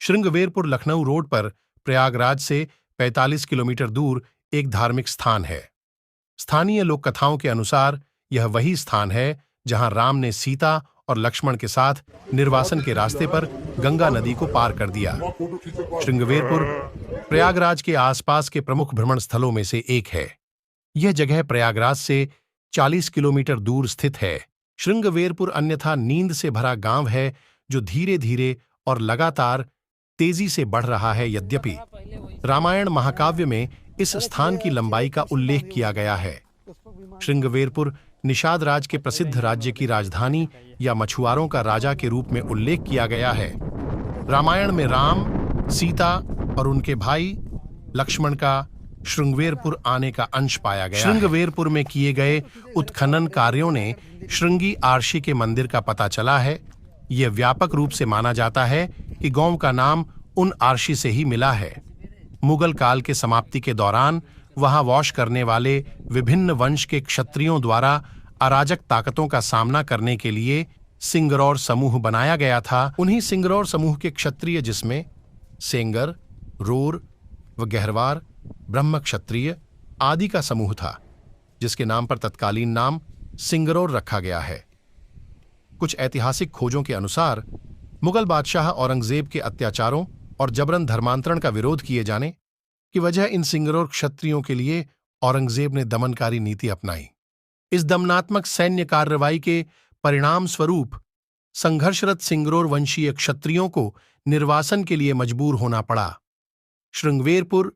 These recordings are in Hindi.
श्रृंगवेरपुर लखनऊ रोड पर प्रयागराज से 45 किलोमीटर दूर एक धार्मिक स्थान है। स्थानीय लोक कथाओं के अनुसार यह वही स्थान है जहां राम ने सीता और लक्ष्मण के साथ निर्वासन के रास्ते पर गंगा नदी को पार कर दिया। श्रृंगवेरपुर प्रयागराज के आसपास के प्रमुख भ्रमण स्थलों में से एक है। यह जगह प्रयागराज से 40 किलोमीटर दूर स्थित है। श्रृंगवेरपुर अन्यथा नींद से भरा गांव है जो धीरे धीरे और लगातार तेजी से बढ़ रहा है। यद्यपि रामायण महाकाव्य में इस स्थान की लंबाई का उल्लेख किया गया है। श्रृंगवेरपुर निषाद राज के प्रसिद्ध राज्य की राजधानी या मछुआरों का राजा के रूप में उल्लेख किया गया है। रामायण में राम, सीता और उनके भाई लक्ष्मण का श्रृंगवेरपुर आने का अंश पाया गया। श्रृंगवेरपुर में किए गए उत्खनन कार्यों ने श्रृंगी आर्षि के मंदिर का पता चला है। यह व्यापक रूप से माना जाता है कि गांव का नाम उन आर्षि से ही मिला है। मुगल काल के समाप्ति के दौरान वहां वास करने वाले विभिन्न वंश के क्षत्रियों द्वारा अराजक ताकतों का सामना करने के लिए सिंगरौर समूह बनाया गया था। उन्हीं सिंगरौर समूह के क्षत्रिय, जिसमें सेंगर, रोर व गहरवार ब्रह्म क्षत्रिय आदि का समूह था, जिसके नाम पर तत्कालीन नाम सिंगरौर रखा गया है। कुछ ऐतिहासिक खोजों के अनुसार मुगल बादशाह औरंगजेब के अत्याचारों और जबरन धर्मांतरण का विरोध किए जाने की वजह इन सिंगरौर क्षत्रियों के लिए औरंगजेब ने दमनकारी नीति अपनाई। इस दमनात्मक सैन्य कार्रवाई के परिणाम स्वरूप संघर्षरत सिंगरौर वंशीय क्षत्रियों को निर्वासन के लिए मजबूर होना पड़ा। श्रृंगवेरपुर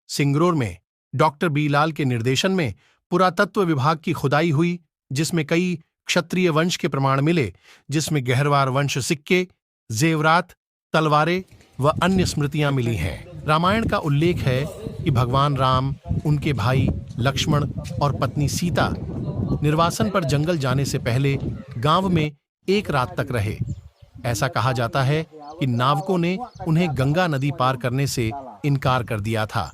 सिंगरौर में डॉक्टर बी लाल के निर्देशन में पुरातत्व विभाग की खुदाई हुई, जिसमें कई क्षत्रिय वंश के प्रमाण मिले, जिसमें गहरवार वंश सिक्के, जेवरात, तलवारें व अन्य स्मृतियां मिली हैं। रामायण का उल्लेख है कि भगवान राम, उनके भाई लक्ष्मण और पत्नी सीता निर्वासन पर जंगल जाने से पहले गांव में एक रात तक रहे। ऐसा कहा जाता है कि नावकों ने उन्हें गंगा नदी पार करने से इनकार कर दिया था।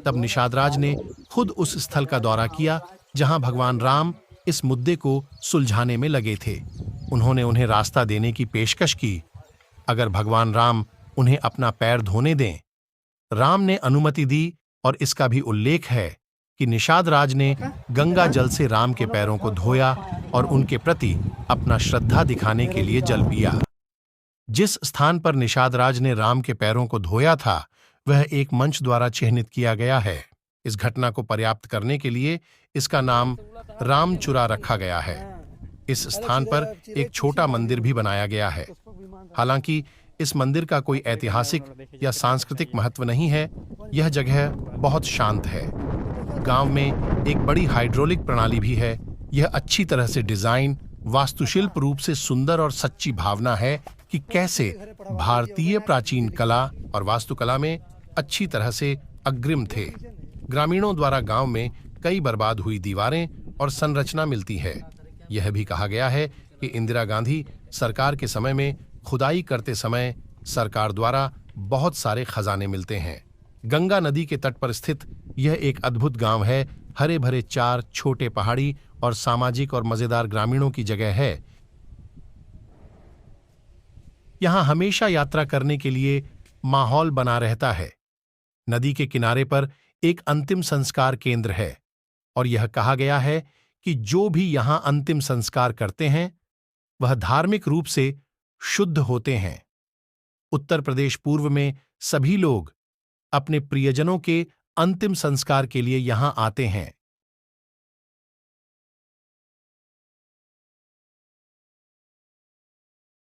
तब निषादराज ने खुद उस स्थल का दौरा किया जहां भगवान राम इस मुद्दे को सुलझाने में लगे थे। उन्होंने उन्हें रास्ता देने की पेशकश की, अगर भगवान राम उन्हें अपना पैर धोने दें। राम ने अनुमति दी और इसका भी उल्लेख है कि निषाद राज ने गंगा जल से राम के पैरों को धोया और उनके प्रति अपना श्रद्धा दिखाने के लिए जल पिया। जिस स्थान पर निषाद राज ने राम के पैरों को धोया था वह एक मंच द्वारा चिह्नित किया गया है। इस घटना को पर्याप्त करने के लिए इसका नाम रामचुरा रखा गया है। इस स्थान पर एक छोटा मंदिर भी बनाया गया है। हालांकि इस मंदिर का कोई ऐतिहासिक या सांस्कृतिक महत्व नहीं है। यह जगह बहुत शांत है। गांव में एक बड़ी हाइड्रोलिक प्रणाली भी है। यह अच्छी तरह से डिजाइन, वास्तुशिल्प रूप से सुंदर और सच्ची भावना है कि कैसे भारतीय प्राचीन कला और वास्तुकला में अच्छी तरह से अग्रिम थे। ग्रामीणों द्वारा गांव में कई बर्बाद हुई दीवारें और संरचना मिलती है। यह भी कहा गया है कि इंदिरा गांधी सरकार के समय में खुदाई करते समय सरकार द्वारा बहुत सारे खजाने मिलते हैं। गंगा नदी के तट पर स्थित यह एक अद्भुत गांव है। हरे भरे 4 छोटे पहाड़ी और सामाजिक और मजेदार ग्रामीणों की जगह है। यहां हमेशा यात्रा करने के लिए माहौल बना रहता है। नदी के किनारे पर एक अंतिम संस्कार केंद्र है और यह कहा गया है कि जो भी यहां अंतिम संस्कार करते हैं वह धार्मिक रूप से शुद्ध होते हैं। उत्तर प्रदेश पूर्व में सभी लोग अपने प्रियजनों के अंतिम संस्कार के लिए यहां आते हैं।